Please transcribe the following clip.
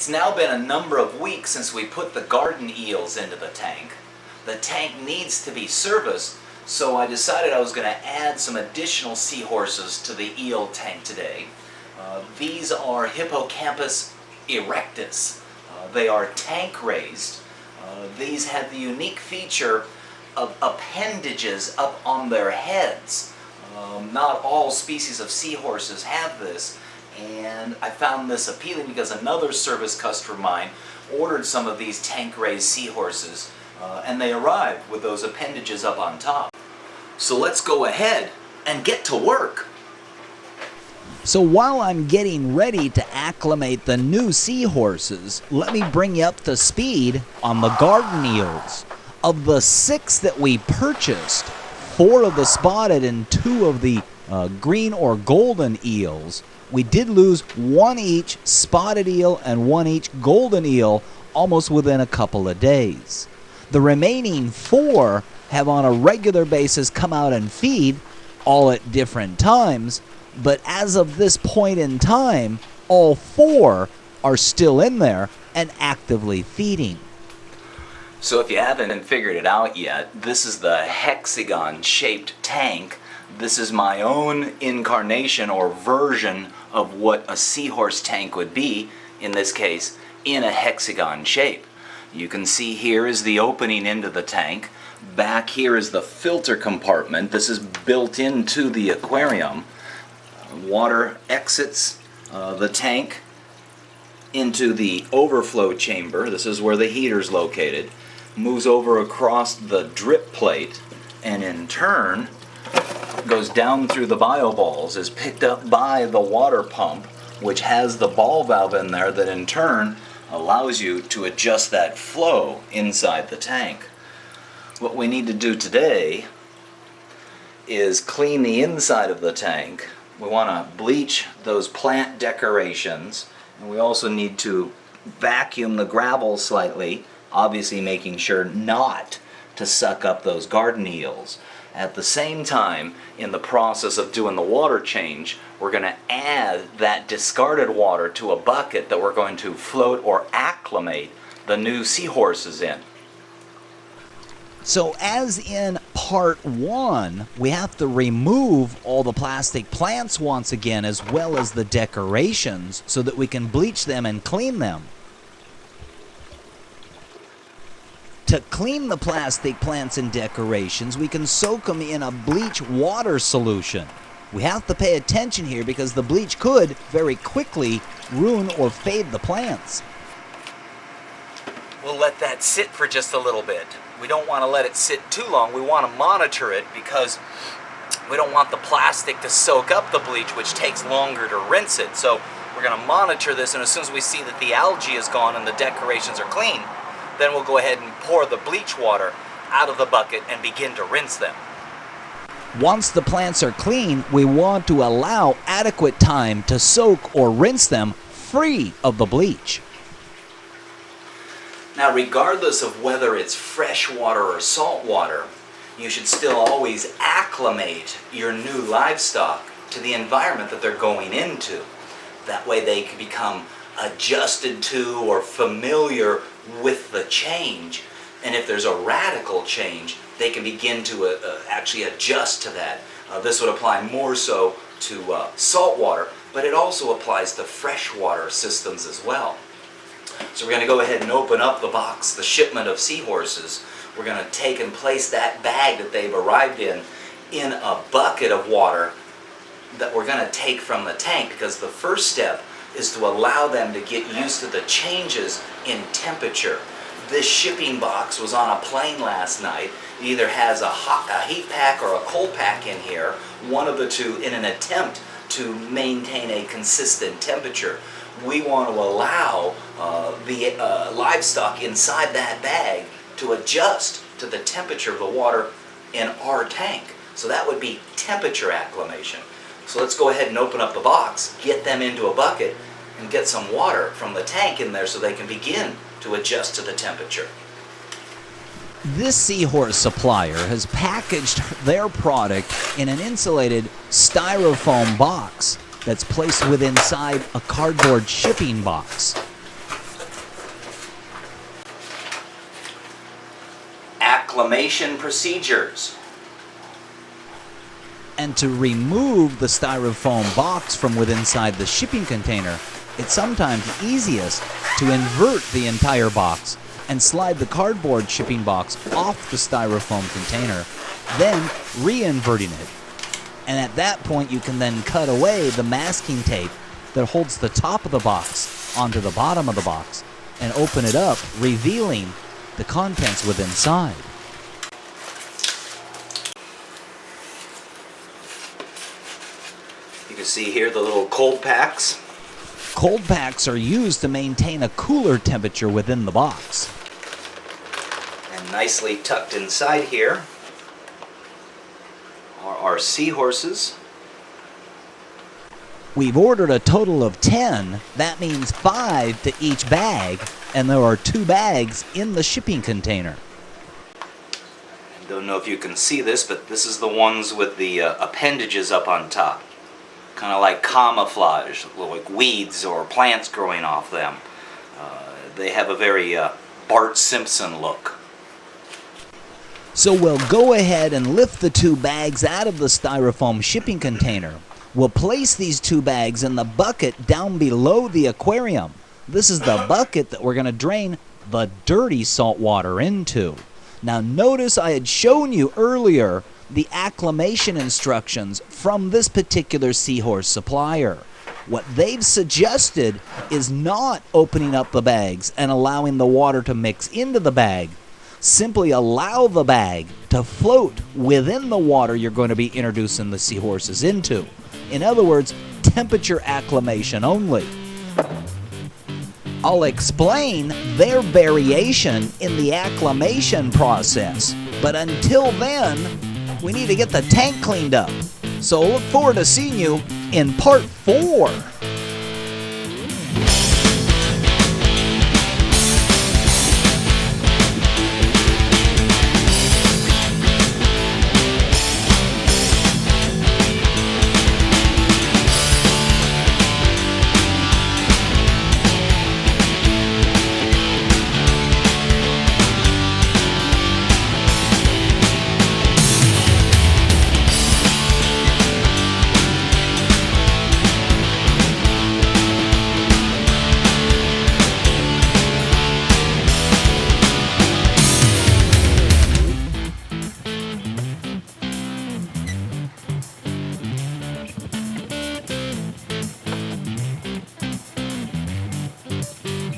It's now been a number of weeks since we put the garden eels into the tank. The tank needs to be serviced, so I decided I was going to add some additional seahorses to the eel tank today. These are Hippocampus erectus. They are tank raised. These have the unique feature of appendages up on their heads. Not all species of seahorses have this, and I found this appealing because another service customer of mine ordered some of these tank raised seahorses, and they arrived with those appendages up on top. So let's go ahead and get to work. So while I'm getting ready to acclimate the new seahorses, let me bring you up to speed on the garden eels. Of the 6 that we purchased, 4 of the spotted and 2 of the green or golden eels, we did lose 1 each spotted eel and 1 each golden eel almost within a couple of days. The remaining 4 have on a regular basis come out and feed, all at different times, but as of this point in time, all 4 are still in there and actively feeding. So if you haven't figured it out yet, this is the hexagon-shaped tank. This is my own incarnation or version of what a seahorse tank would be, in this case, in a hexagon shape. You can see here is the opening into the tank. Back here is the filter compartment. This is built into the aquarium. Water exits the tank into the overflow chamber. This is where the heater is located. Moves over across the drip plate, and in turn goes down through the bioballs, is picked up by the water pump, which has the ball valve in there that in turn allows you to adjust that flow inside the tank. What we need to do today is clean the inside of the tank. We want to bleach those plant decorations, and we also need to vacuum the gravel slightly, obviously making sure not to suck up those garden eels. At the same time, in the process of doing the water change, we're going to add that discarded water to a bucket that we're going to float or acclimate the new seahorses in. So as in part 1, we have to remove all the plastic plants once again, as well as the decorations, so that we can bleach them and clean them. To clean the plastic plants and decorations, we can soak them in a bleach water solution. We have to pay attention here because the bleach could very quickly ruin or fade the plants. We'll let that sit for just a little bit. We don't want to let it sit too long. We want to monitor it because we don't want the plastic to soak up the bleach, which takes longer to rinse it. So we're going to monitor this, and as soon as we see that the algae is gone and the decorations are clean, then we'll go ahead and pour the bleach water out of the bucket and begin to rinse them. Once the plants are clean, we want to allow adequate time to soak or rinse them free of the bleach. Now, regardless of whether it's fresh water or salt water, you should still always acclimate your new livestock to the environment that they're going into. That way they can become adjusted to or familiar with the change, and if there's a radical change, they can begin to actually adjust to that. This would apply more so to salt water, but it also applies to freshwater systems as well. So we're going to go ahead and open up the box, the shipment of seahorses. We're going to take and place that bag that they've arrived in a bucket of water that we're going to take from the tank, because the first step is to allow them to get used to the changes in temperature. This shipping box was on a plane last night. It either has a heat pack or a cold pack in here, one of the two, in an attempt to maintain a consistent temperature. We want to allow the livestock inside that bag to adjust to the temperature of the water in our tank. So that would be temperature acclimation. So let's go ahead and open up the box, get them into a bucket, and get some water from the tank in there so they can begin to adjust to the temperature. This seahorse supplier has packaged their product in an insulated styrofoam box that's placed within inside a cardboard shipping box. acclimation procedures. And to remove the styrofoam box from within inside the shipping container, it's sometimes easiest to invert the entire box and slide the cardboard shipping box off the styrofoam container, then re-inverting it. And at that point, you can then cut away the masking tape that holds the top of the box onto the bottom of the box and open it up, revealing the contents within inside. You can see here the little cold packs. Cold packs are used to maintain a cooler temperature within the box. And nicely tucked inside here are our seahorses. We've ordered a total of 10. That means 5 to each bag, and there are 2 bags in the shipping container. Don't know if you can see this, but this is the ones with the appendages up on top. Kind of like camouflage, like weeds or plants growing off them. They have a very Bart Simpson look. So we'll go ahead and lift the 2 bags out of the styrofoam shipping container. We'll place these 2 bags in the bucket down below the aquarium. This is the bucket that we're going to drain the dirty salt water into. Now notice I had shown you earlier the acclimation instructions from this particular seahorse supplier. What they've suggested is not opening up the bags and allowing the water to mix into the bag. Simply allow the bag to float within the water you're going to be introducing the seahorses into. In other words, temperature acclimation only. I'll explain their variation in the acclimation process, but until then, we need to get the tank cleaned up. So look forward to seeing you in part 4.